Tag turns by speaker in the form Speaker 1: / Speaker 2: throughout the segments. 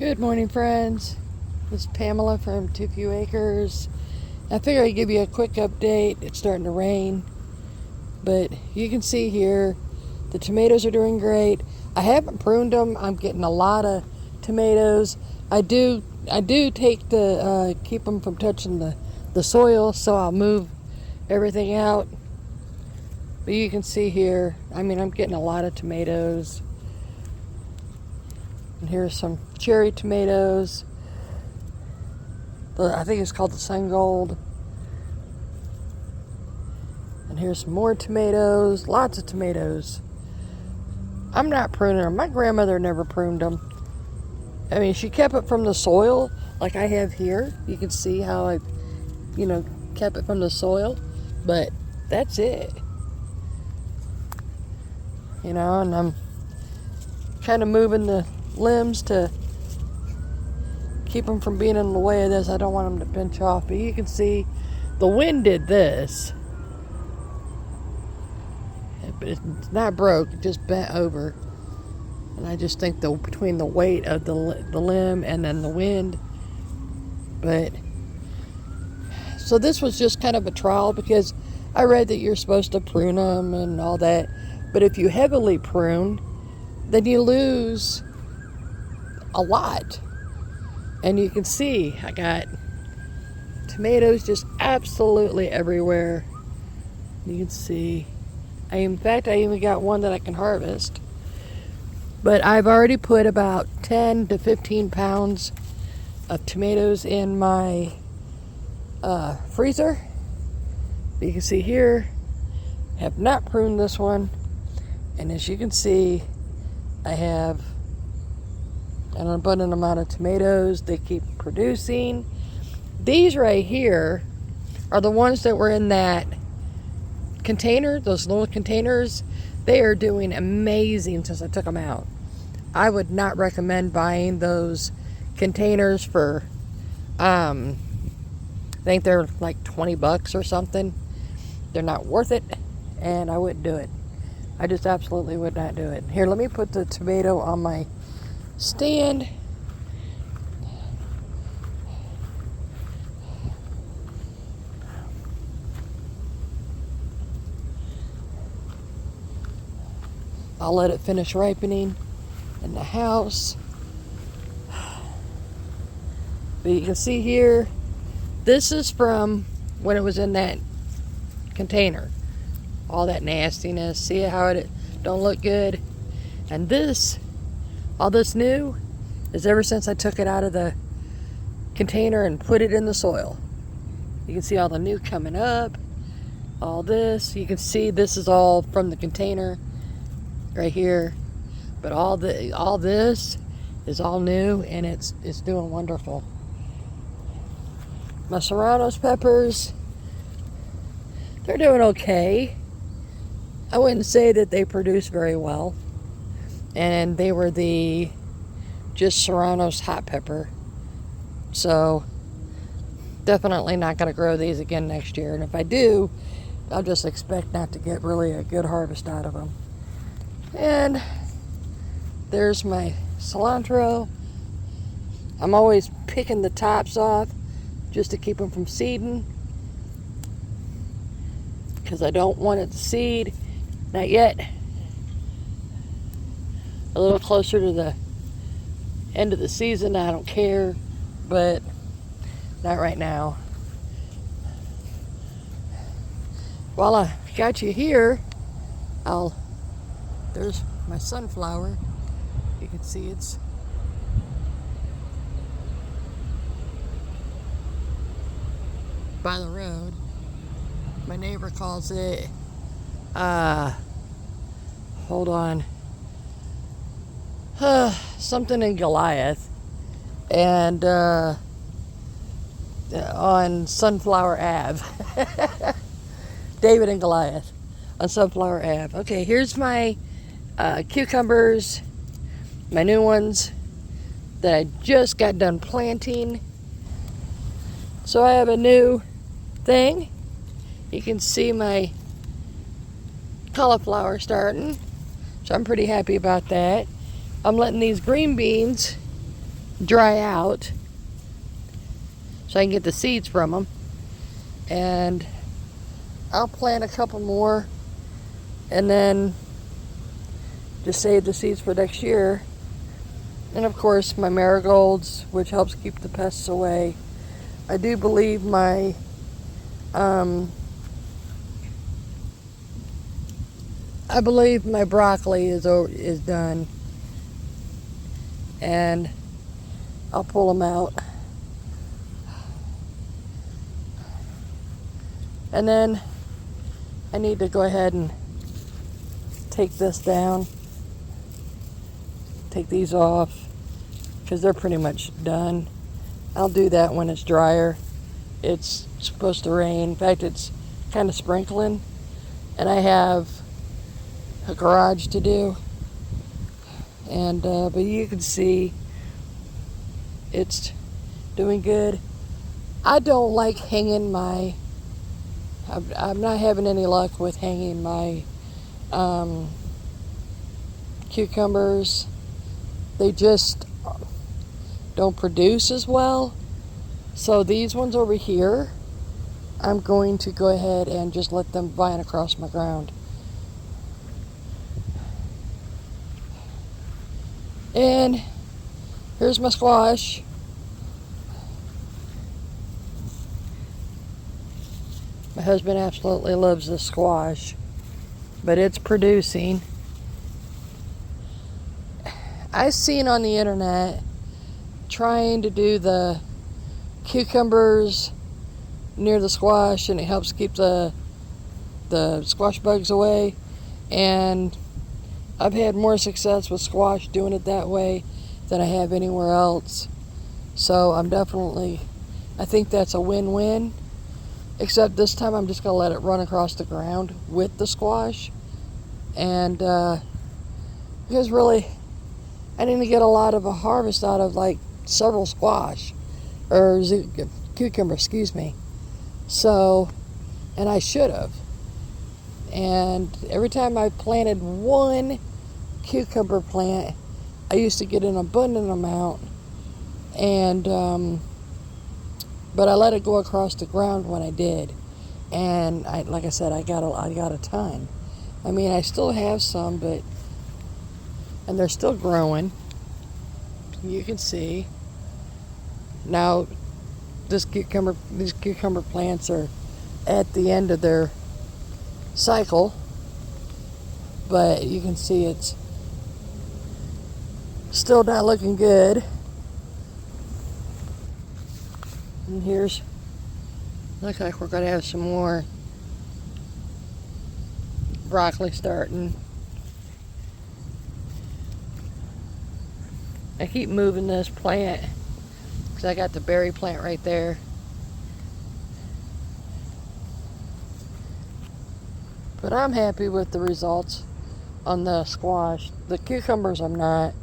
Speaker 1: Good morning, friends. This is Pamela from Too Few Acres. I figured I'd give you a quick update. It's starting to rain, but you can see here the tomatoes are doing great. I haven't pruned them. I'm getting a lot of tomatoes. I do take the keep them from touching the soil, so I'll move everything out. But you can see here, I'm getting a lot of tomatoes. And here's some cherry tomatoes. I think it's called the Sun Gold. And here's some more tomatoes. Lots of tomatoes. I'm not pruning them. My grandmother never pruned them. She kept it from the soil like I have here. You can see how I, kept it from the soil. But that's it. And I'm kind of moving the limbs to keep them from being in the way of this. I don't want them to pinch off, but you can see the wind did this, but it's not broke, it just bent over. And I just think between the weight of the limb and then the wind. But so this was just kind of a trial, because I read that you're supposed to prune them and all that, but if you heavily prune, then you lose a lot. And you can see I got tomatoes just absolutely everywhere. You can see in fact I even got one that I can harvest. But I've already put about 10 to 15 pounds of tomatoes in my freezer. You can see here, I have not pruned this one, and as you can see, I have an abundant amount of tomatoes. They keep producing. These right here are the ones that were in that container, those little containers. They are doing amazing since I took them out. I would not recommend buying those containers for, I think they're like 20 bucks or something. They're not worth it, and I wouldn't do it. I just absolutely would not do it. Here, let me put the tomato on my stand. I'll let it finish ripening in the house. But you can see here, this is from when it was in that container. All that nastiness. See how it don't look good? And this, all this new, is ever since I took it out of the container and put it in the soil. You can see all the new coming up. All this, you can see this is all from the container right here. But all this is all new, and it's doing wonderful. My serrano's peppers, they're doing okay. I wouldn't say that they produce very well. And they were just Serrano's hot pepper. So definitely not going to grow these again next year. And if I do, I'll just expect not to get really a good harvest out of them. And there's my cilantro. I'm always picking the tops off just to keep them from seeding, because I don't want it to seed. Not yet. A little closer to the end of the season, I don't care, but not right now. While I got you here, there's my sunflower. You can see it's by the road. My neighbor calls it, hold on, something in Goliath, and on Sunflower Ave. David and Goliath on Sunflower Ave. Okay, here's my cucumbers, my new ones that I just got done planting. So I have a new thing. You can see my cauliflower starting, so I'm pretty happy about that. I'm letting these green beans dry out so I can get the seeds from them. And I'll plant a couple more and then just save the seeds for next year. And of course my marigolds, which helps keep the pests away. I do believe my broccoli is done, and I'll pull them out. And then I need to go ahead and take this down, take these off, because they're pretty much done. I'll do that when it's drier. It's supposed to rain. In fact, it's kind of sprinkling, and I have a garage to do. And but you can see it's doing good. I don't like hanging my I'm not having any luck with hanging my cucumbers. They just don't produce as well. So these ones over here, I'm going to go ahead and just let them vine across my ground. And here's my squash. My husband absolutely loves this squash, but it's producing. I've seen on the internet trying to do the cucumbers near the squash, and it helps keep the squash bugs away. And I've had more success with squash doing it that way than I have anywhere else. So I think that's a win-win. Except this time I'm just going to let it run across the ground with the squash. And because really, I didn't get a lot of a harvest out of like several squash. Or cucumber, excuse me. So, and I should have. And every time I planted one cucumber plant, I used to get an abundant amount. And but I let it go across the ground when I did, and like I said, I got a ton. I mean, I still have some, and they're still growing. You can see. Now, these cucumber plants are at the end of their cycle, but you can see it's still not looking good. And looks like we're going to have some more broccoli starting. I keep moving this plant because I got the berry plant right there. But I'm happy with the results on the squash. The cucumbers I'm not.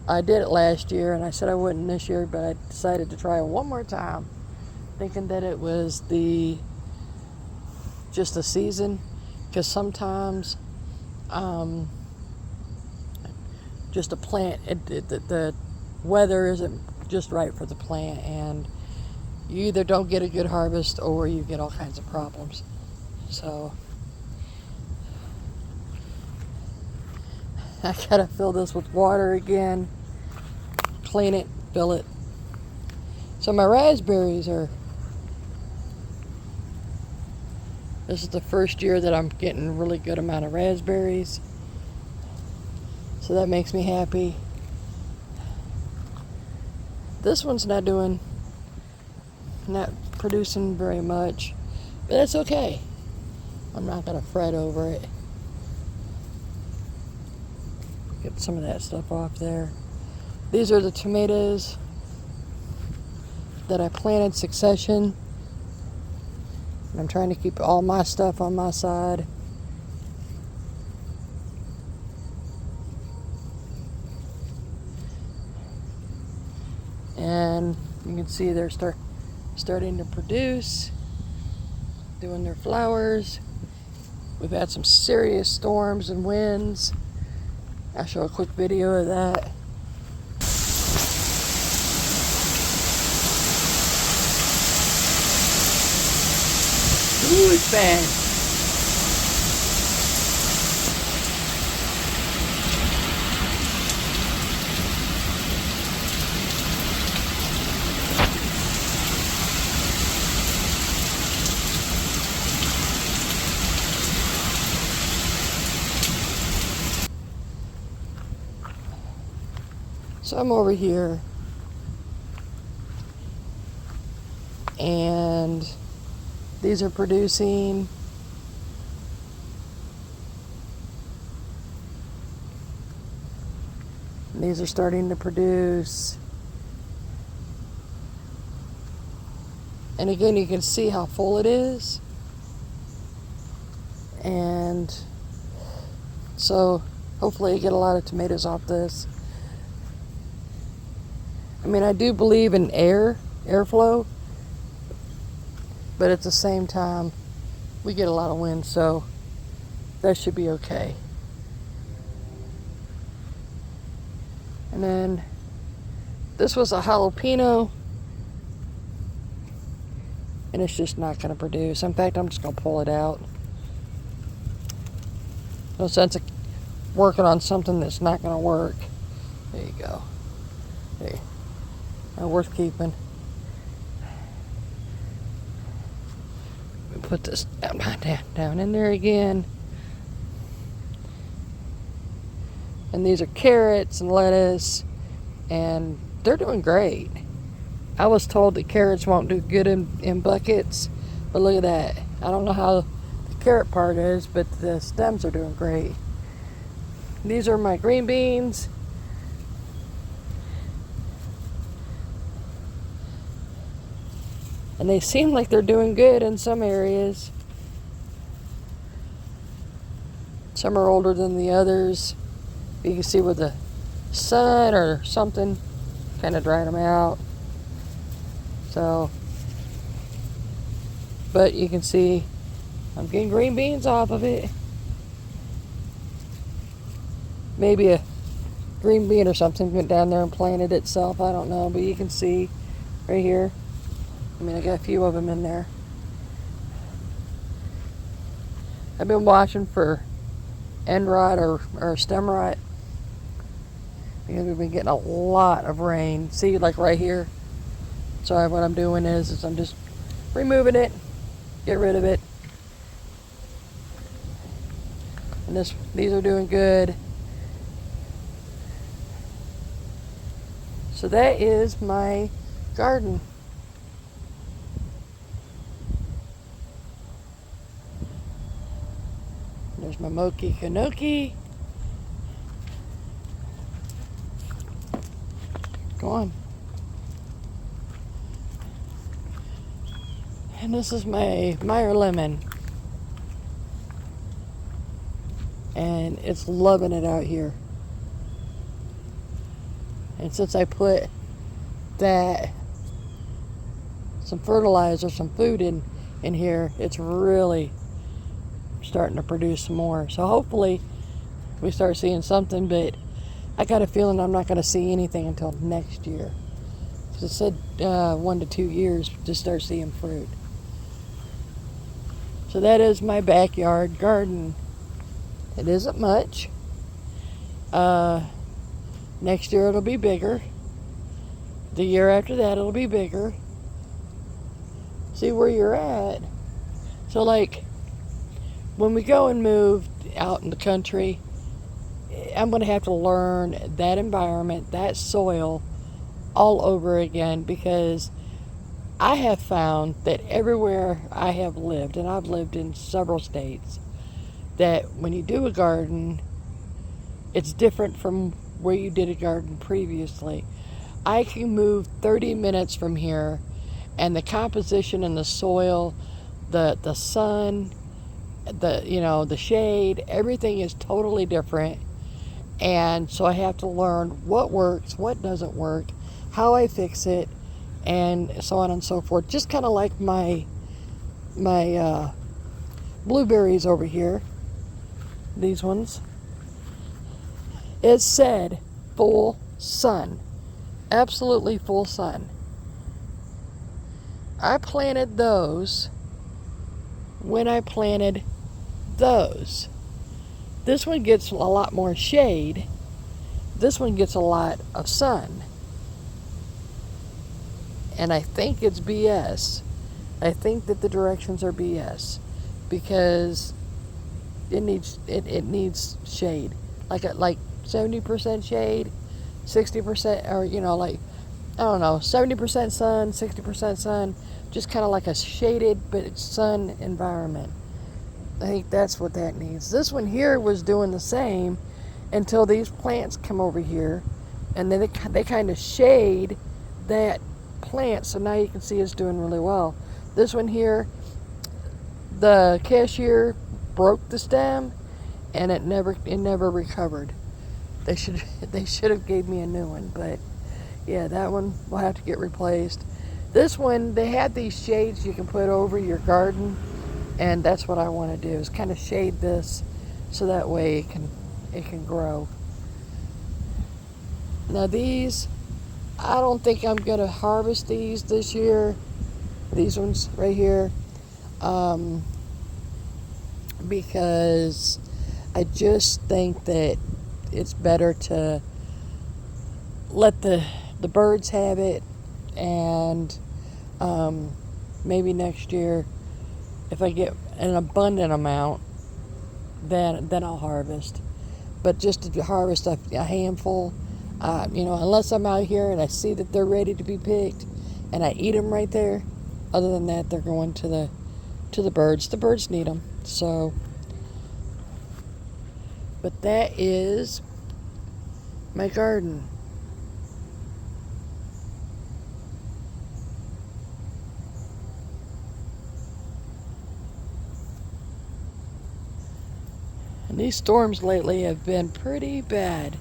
Speaker 1: I did it last year and I said I wouldn't this year, but I decided to try it one more time, thinking that it was just a season, because sometimes just a plant, the weather isn't just right for the plant, and you either don't get a good harvest or you get all kinds of problems. So I gotta fill this with water again, clean it, fill it. So my raspberries this is the first year that I'm getting a really good amount of raspberries. So that makes me happy. This one's not producing very much, but that's okay. I'm not gonna fret over it. Get some of that stuff off there. These are the tomatoes that I planted succession. And I'm trying to keep all my stuff on my side. And you can see they're starting to produce, doing their flowers. We've had some serious storms and winds. I'll show a quick video of that. Ooh, it's bad. So I'm over here, and these are producing. And these are starting to produce. And again, you can see how full it is. And so hopefully you get a lot of tomatoes off this. I mean, I do believe in airflow, but at the same time, we get a lot of wind, so that should be okay. And then this was a jalapeno, and it's just not going to produce. In fact, I'm just going to pull it out. No sense of working on something that's not going to work. There you go. There. Not worth keeping. Put this down in there again. And these are carrots and lettuce, and they're doing great. I was told that carrots won't do good in buckets, but look at that. I don't know how the carrot part is, but the stems are doing great. These are my green beans. And they seem like they're doing good in some areas. Some are older than the others. You can see with the sun or something kind of dried them out. So, but you can see I'm getting green beans off of it. Maybe a green bean or something went down there and planted itself. I don't know, but you can see right here. I mean, I got a few of them in there. I've been watching for end rot or stem rot, because we've been getting a lot of rain. See, like right here. So what I'm doing is I'm just removing it, get rid of it. And these are doing good. So that is my garden. There's my Moki Kanoki. Go on. And this is my Meyer lemon. And it's loving it out here. And since I put some fertilizer, some food in here, it's really starting to produce some more. So hopefully we start seeing something, but I got a feeling I'm not going to see anything until next year. It said 1 to 2 years to start seeing fruit. So that is my backyard garden. It isn't much. Next year it'll be bigger. The year after that it'll be bigger. See where you're at. So like when we go and move out in the country, I'm going to have to learn that environment, that soil all over again, because I have found that everywhere I have lived, and I've lived in several states, that when you do a garden, it's different from where you did a garden previously. I can move 30 minutes from here, and the composition in the soil, the sun, the shade, everything is totally different. And so I have to learn what works, what doesn't work, how I fix it, and so on and so forth. Just kind of like my blueberries over here, these ones. It said full sun, absolutely full sun. I planted those when I planted those. This one gets a lot more shade. This one gets a lot of sun. And I think it's BS. I think that the directions are BS because it needs shade. Like 70% shade, 60%, or like, I don't know, 70% sun, 60% sun, just kind of like a shaded but sun environment. I think that's what that needs. This one here was doing the same until these plants come over here, and then they kind of shade that plant, so now you can see it's doing really well. This one here, the cashier broke the stem, and it never recovered. They should have gave me a new one, but yeah, that one will have to get replaced. This one, they had these shades you can put over your garden, and that's what I want to do, is kind of shade this so that way it can grow. Now these, I don't think I'm going to harvest these this year. These ones right here. Because I just think that it's better to let the birds have it, and maybe next year, if I get an abundant amount, then I'll harvest. But just to harvest a handful, unless I'm out here and I see that they're ready to be picked, and I eat them right there. Other than that, they're going to the birds. The birds need them. So, but that is my garden. And these storms lately have been pretty bad.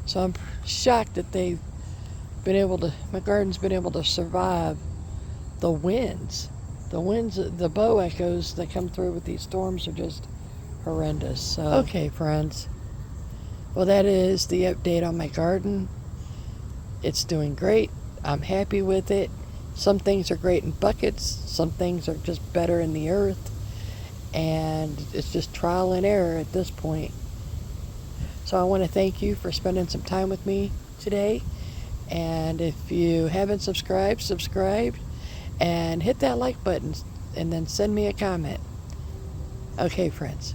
Speaker 1: So I'm shocked that my garden's been able to survive the winds. The bow echoes that come through with these storms are just horrendous. So, okay, friends. Well, that is the update on my garden. It's doing great. I'm happy with it. Some things are great in buckets. Some things are just better in the earth. And it's just trial and error at this point. So I want to thank you for spending some time with me today. And if you haven't subscribed, subscribe. And hit that like button, and then send me a comment. Okay, friends.